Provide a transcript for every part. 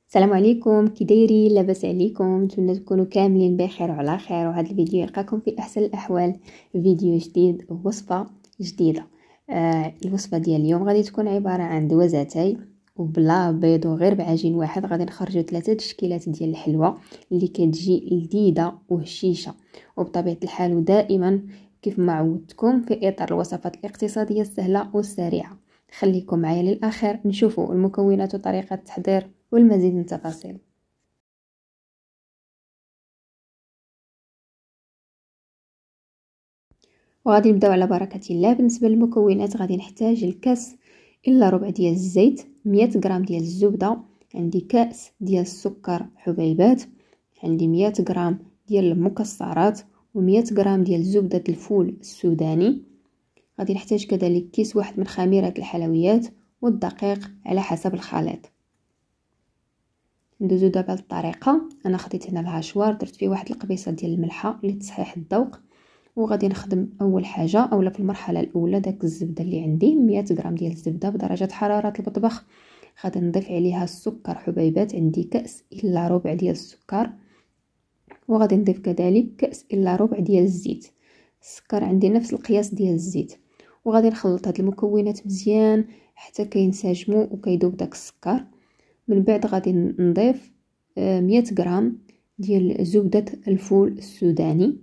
السلام عليكم، كي دايرين؟ لاباس عليكم؟ نتمنى تكونوا كاملين بخير وعلى خير. وهذا الفيديو يلقاكم في احسن الاحوال. فيديو جديد، وصفه جديده. الوصفه ديال اليوم غادي تكون عباره عن دوازاتي وبلا بيض وغير بعجين واحد. غادي نخرجوا 3 تشكيلات ديال الحلوى اللي كتجي لذيذه وهشيشه وبطبيعه الحال ودائما كيف ما عودتكم في اطار الوصفات الاقتصاديه السهله والسريعه. خليكم معايا للاخر نشوفوا المكونات وطريقه التحضير والمزيد من التفاصيل. وغادي نبداو على بركه الله. بالنسبه للمكونات غادي نحتاج الكاس الا ربع ديال الزيت، 100 غرام ديال الزبده، عندي كاس ديال السكر حبيبات، عندي 100 غرام ديال المكسرات، و100 غرام ديال زبده الفول السوداني. غادي نحتاج كذلك كيس واحد من خميره الحلويات والدقيق على حسب الخليط. ندوزو دابا للطريقه. انا خديت هنا الهاشوار، درت فيه واحد القبيصه ديال الملحه لتصحيح الذوق. وغادي نخدم اول حاجه اولا في المرحله الاولى داك الزبده اللي عندي 100 غرام ديال الزبده بدرجه حراره المطبخ. غادي نضيف عليها السكر حبيبات، عندي كاس الا ربع ديال السكر. وغادي نضيف كذلك كاس الا ربع ديال الزيت. السكر عندي نفس القياس ديال الزيت. وغادي نخلط هاد المكونات مزيان حتى كينسجموا وكيذوب داك السكر. من بعد غادي نضيف 100 غرام ديال زبدة الفول السوداني.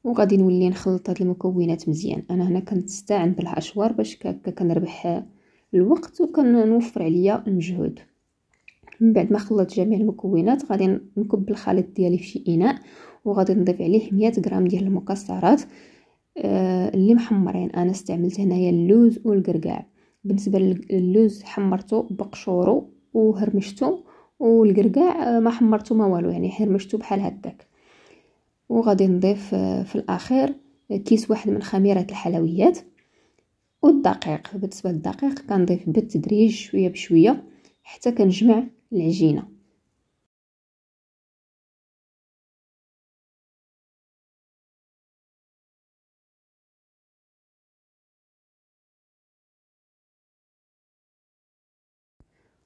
وغادي نولي نخلط هاد المكونات مزيان. انا هنا كنستعن بالهاشوار باش كنربح الوقت وكنوفر عليا المجهود. من بعد ما خلطت جميع المكونات غادي نكب الخليط ديالي في شي اناء، وغادي نضيف عليه 100 غرام ديال المكسرات اللي محمرين. انا استعملت هنايا اللوز والقرقاع. بالنسبه للوز حمرته بقشورو وهرمشته، والقرقاع ما حمرته ما والو، يعني هرمشته بحال هكاك. وغادي نضيف في الاخير كيس واحد من خميره الحلويات والدقيق. بالنسبه للدقيق كنضيف بالتدريج شويه بشويه حتى كنجمع العجينه.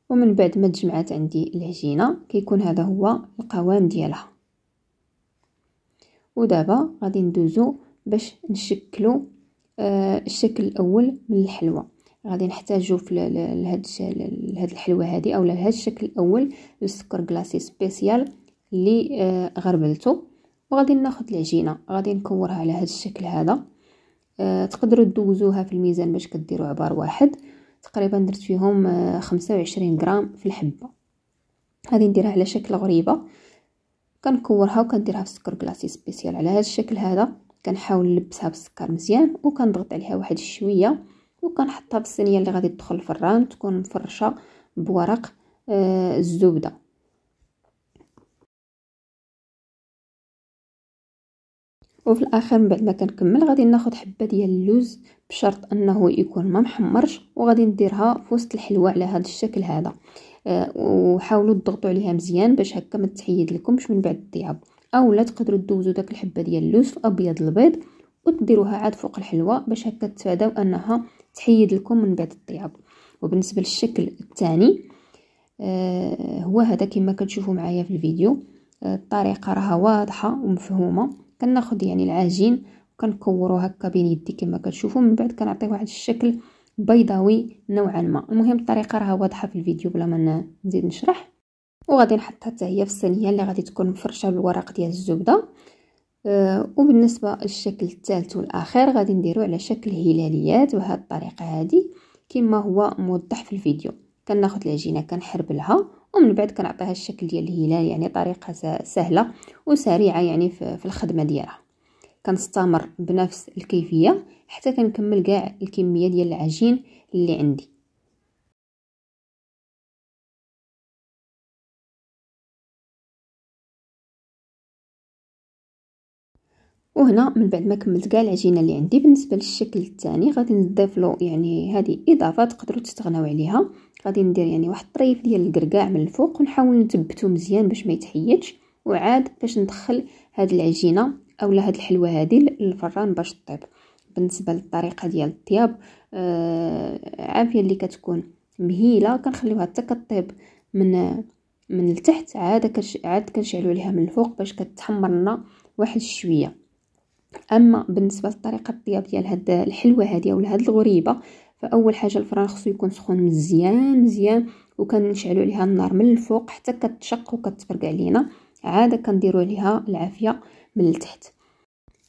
ومن بعد ما تجمعات عندي العجينه كيكون هذا هو القوام ديالها. ودابا غادي ندوزو باش نشكلو الشكل الاول من الحلوى. غادي نحتاجو في لهاد الحلوى هذه او لهاد الشكل الاول السكر كلاصي سبيسيال اللي غربلته. وغادي ناخذ العجينه غادي نكورها على هذا الشكل هذا. تقدروا تدوزوها في الميزان باش كديروا عبار واحد. تقريبا درت فيهم 25 غرام في الحبه. غادي نديرها على شكل غريبه، كنكورها وكنديرها في السكر كلاصي سبيسيال على هذا الشكل هذا. كنحاول نلبسها بالسكر مزيان وكنضغط عليها واحد شويه وكنحطها في الصينيه اللي غادي تدخل الفران، تكون مفرشه بورق الزبده. وفي الاخر من بعد ما كنكمل غادي ناخذ حبه ديال اللوز بشرط انه يكون ما محمرش، وغادي نديرها في وسط الحلوى على هذا الشكل هذا. وحاولوا تضغطوا عليها مزيان باش هكا ما تحيد لكمش من بعد الطياب. اولا تقدروا تدوزوا داك الحبه ديال اللوز في ابيض البيض وتديروها عاد فوق الحلوى باش هكا تفاداو انها تحيد لكم من بعد الطياب. وبالنسبه للشكل الثاني هو هذا كما كتشوفوا معايا في الفيديو. الطريقه راها واضحه ومفهومه. كناخذ يعني العجين وكنكورو هكا بين يدي كما كتشوفوا. من بعد كنعطيه واحد الشكل بيضاوي نوعا ما. المهم الطريقه راها واضحه في الفيديو بلا ما نزيد نشرح. وغادي نحطها حتى هي في الصينيه اللي غادي تكون مفرشه بالورق ديال الزبده. وبالنسبه للشكل الثالث والاخير غادي نديرو على شكل هلاليات بهذه الطريقه هذه كما هو موضح في الفيديو. كناخذ العجينه كنحربلها ومن بعد كنعطيها الشكل ديال الهلال. يعني طريقه سهله وسريعه يعني في الخدمه ديالها. كنستمر بنفس الكيفيه حتى كنكمل كاع الكميه ديال العجين اللي عندي. وهنا من بعد ما كملت كاع العجينه اللي عندي بالنسبه للشكل الثاني غادي نضيف له يعني هذه اضافه تقدروا تستغناو عليها. غادي ندير يعني واحد الطريف ديال القرقاع من الفوق ونحاول نثبته مزيان باش ما يتحيدش. وعاد باش ندخل هذه العجينه اولا هذه الحلوى هذه للفران باش طيب. بالنسبه للطريقه ديال الطياب عافيه اللي كتكون مهيله كنخليوها حتى كطيب من التحت، عاد كنشعلوا عليها من الفوق باش كتحمر لنا واحد شويه. اما بالنسبه لطريقه الطياب ديال هاد الحلوه هذه ولا هاد الغريبه، فاول حاجه الفران خصو يكون سخون مزيان مزيان، وكنشعلوا عليها النار من الفوق حتى كتشق وكتفرقع علينا، عاد كنديروا عليها العافيه من التحت.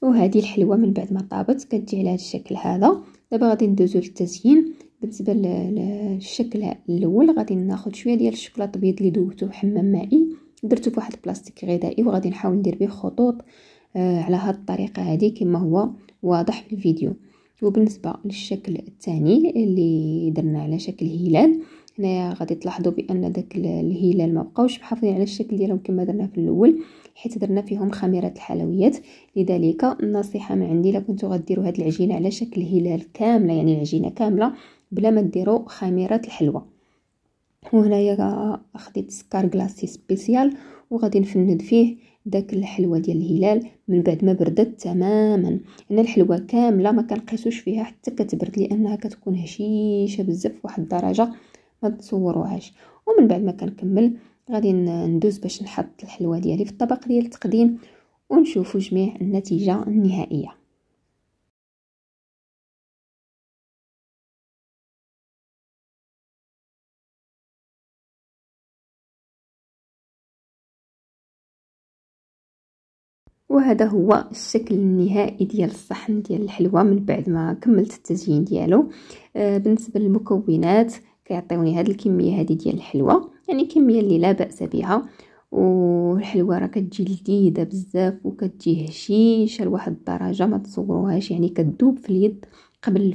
وهذه الحلوه من بعد ما طابت كتجي على هذا الشكل هذا. دابا غادي ندوزو للتزيين. بالنسبه للشكل الاول غادي ناخذ شويه ديال الشوكولاط الابيض اللي دوبته بحمام مائي، درته في واحد البلاستيك غذائي، وغادي نحاول ندير به خطوط على هذه الطريقه هذه كما هو واضح في الفيديو. وبالنسبه للشكل الثاني اللي درنا على شكل هلال، هنايا غادي تلاحظوا بان داك الهلال ما بقاوش محافظين على الشكل ديالهم كما درنا في الاول، حيت درنا فيهم خميره الحلويات. لذلك النصيحه من عندي، الا كنتو غديروا هذه العجينه على شكل هلال كامله، يعني العجينه كامله بلا ما ديروا خميره الحلوى. وهنايا خديت سكر كلاصي سبيسيال وغادي نفند فيه داك الحلوى ديال الهلال من بعد ما بردت تماما. انا الحلوى كامله ما كنقيسوش فيها حتى كتبرد، لانها كتكون هشيشه بزاف واحد الدرجه ما تصوروهاش. ومن بعد ما كنكمل غادي ندوز باش نحط الحلوى ديالي في الطبق ديال التقديم، ونشوفوا جميع النتيجه النهائيه. وهذا هو الشكل النهائي ديال الصحن ديال الحلوى من بعد ما كملت التزيين ديالو. بالنسبه للمكونات كيعطيوني هذه الكميه هذه ديال الحلوى، يعني كميه اللي لا باس بها. والحلوى راه كتجي لذيذه بزاف وكتجي هشيشه لواحد الدرجه ما تصوروهاش، يعني كتذوب في اليد قبل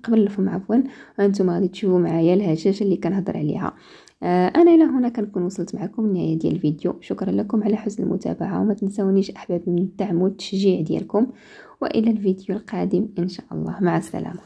الفم عفوا. انتم غادي تشوفوا معايا الهشاشه اللي كنهضر عليها. انا الى هنا كنكون وصلت معكم للنهايه ديال الفيديو. شكرا لكم على حسن المتابعه، وما تنسونيش احبابي من الدعم والتشجيع ديالكم، والى الفيديو القادم ان شاء الله. مع السلامه.